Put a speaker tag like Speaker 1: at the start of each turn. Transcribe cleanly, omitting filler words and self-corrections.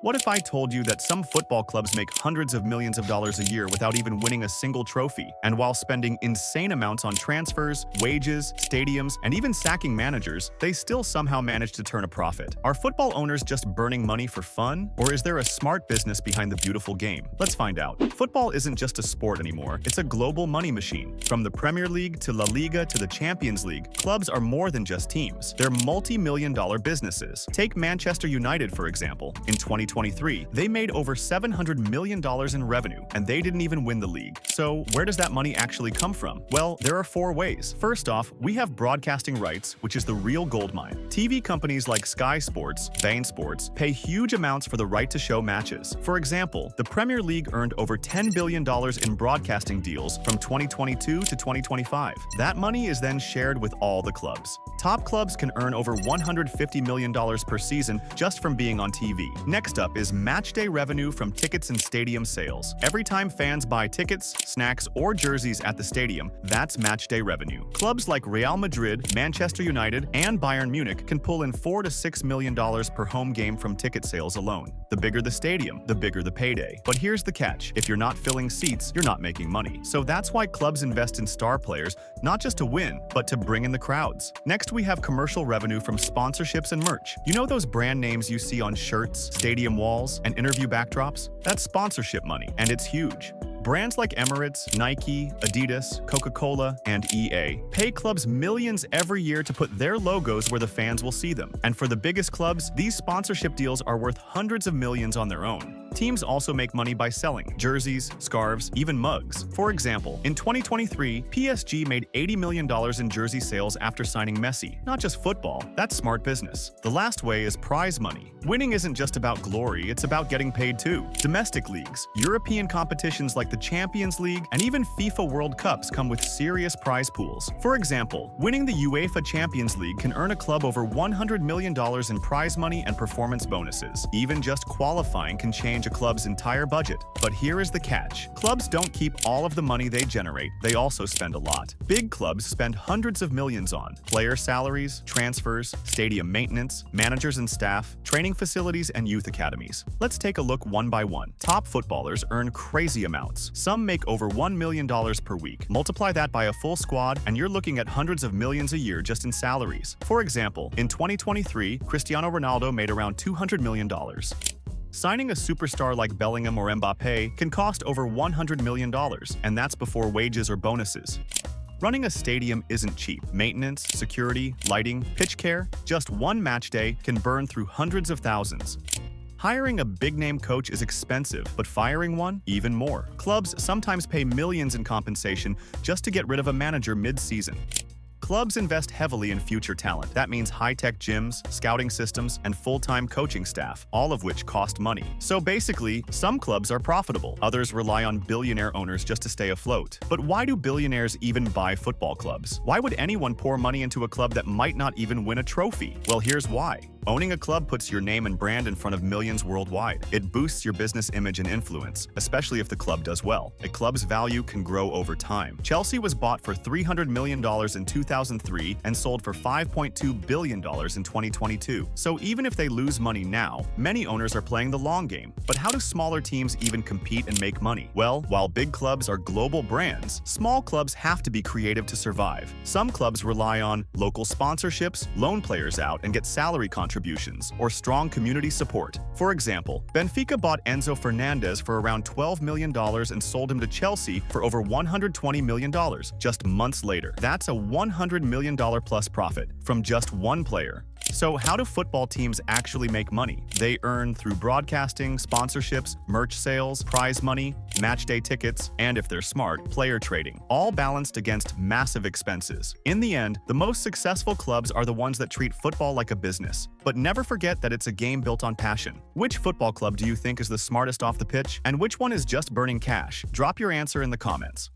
Speaker 1: What if I told you that some football clubs make hundreds of millions of dollars a year without even winning a single trophy, and while spending insane amounts on transfers, wages, stadiums, and even sacking managers, they still somehow manage to turn a profit? Are football owners just burning money for fun, or is there a smart business behind the beautiful game? Let's find out. Football isn't just a sport anymore, it's a global money machine. From the Premier League to La Liga to the Champions League, clubs are more than just teams. They're multi-million-dollar businesses. Take Manchester United, for example. In 2023, they made over $700 million in revenue, and they didn't even win the league. So where does that money actually come from? Well, there are four ways. First off, we have broadcasting rights, which is the real goldmine. TV companies like Sky Sports, beIN Sports, pay huge amounts for the right to show matches. For example, the Premier League earned over $10 billion in broadcasting deals from 2022 to 2025. That money is then shared with all the clubs. Top clubs can earn over $150 million per season just from being on TV. Next up is matchday revenue from tickets and stadium sales. Every time fans buy tickets, snacks, or jerseys at the stadium, that's matchday revenue. Clubs like Real Madrid, Manchester United, and Bayern Munich can pull in $4 to $6 million per home game from ticket sales alone. The bigger the stadium, the bigger the payday. But here's the catch. If you're not filling seats, you're not making money. So that's why clubs invest in star players, not just to win, but to bring in the crowds. Next, we have commercial revenue from sponsorships and merch. You know those brand names you see on shirts, stadium walls, and interview backdrops? That's sponsorship money, and it's huge. Brands like Emirates, Nike, Adidas, Coca-Cola, and EA pay clubs millions every year to put their logos where the fans will see them. And for the biggest clubs, these sponsorship deals are worth hundreds of millions on their own. Teams also make money by selling jerseys, scarves, even mugs. For example, in 2023, PSG made $80 million in jersey sales after signing Messi. Not just football, that's smart business. The last way is prize money. Winning isn't just about glory, it's about getting paid too. Domestic leagues, European competitions like the Champions League, and even FIFA World Cups come with serious prize pools. For example, winning the UEFA Champions League can earn a club over $100 million in prize money and performance bonuses. Even just qualifying can change a club's entire budget. But here is the catch. Clubs don't keep all of the money they generate, they also spend a lot. Big clubs spend hundreds of millions on player salaries, transfers, stadium maintenance, managers and staff, training facilities, and youth academies. Let's take a look one by one. Top footballers earn crazy amounts. Some make over $1 million per week. Multiply that by a full squad, and you're looking at hundreds of millions a year just in salaries. For example, in 2023, Cristiano Ronaldo made around $200 million. Signing a superstar like Bellingham or Mbappe can cost over $100 million, and that's before wages or bonuses. Running a stadium isn't cheap. Maintenance, security, lighting, pitch care, just one match day can burn through hundreds of thousands. Hiring a big-name coach is expensive, but firing one, even more. Clubs sometimes pay millions in compensation just to get rid of a manager mid-season. Clubs invest heavily in future talent. That means high-tech gyms, scouting systems, and full-time coaching staff, all of which cost money. So basically, some clubs are profitable. Others rely on billionaire owners just to stay afloat. But why do billionaires even buy football clubs? Why would anyone pour money into a club that might not even win a trophy? Well, here's why. Owning a club puts your name and brand in front of millions worldwide. It boosts your business image and influence, especially if the club does well. A club's value can grow over time. Chelsea was bought for $300 million in 2003 and sold for $5.2 billion in 2022. So even if they lose money now, many owners are playing the long game. But how do smaller teams even compete and make money? Well, while big clubs are global brands, small clubs have to be creative to survive. Some clubs rely on local sponsorships, loan players out, and get salary contributions, or strong community support. For example, Benfica bought Enzo Fernandez for around $12 million and sold him to Chelsea for over $120 million just months later. That's a $100 million plus profit from just one player. So how do football teams actually make money? They earn through broadcasting, sponsorships, merch sales, prize money, matchday tickets, and if they're smart, player trading, all balanced against massive expenses. In the end, the most successful clubs are the ones that treat football like a business. But never forget that it's a game built on passion. Which football club do you think is the smartest off the pitch, and which one is just burning cash? Drop your answer in the comments.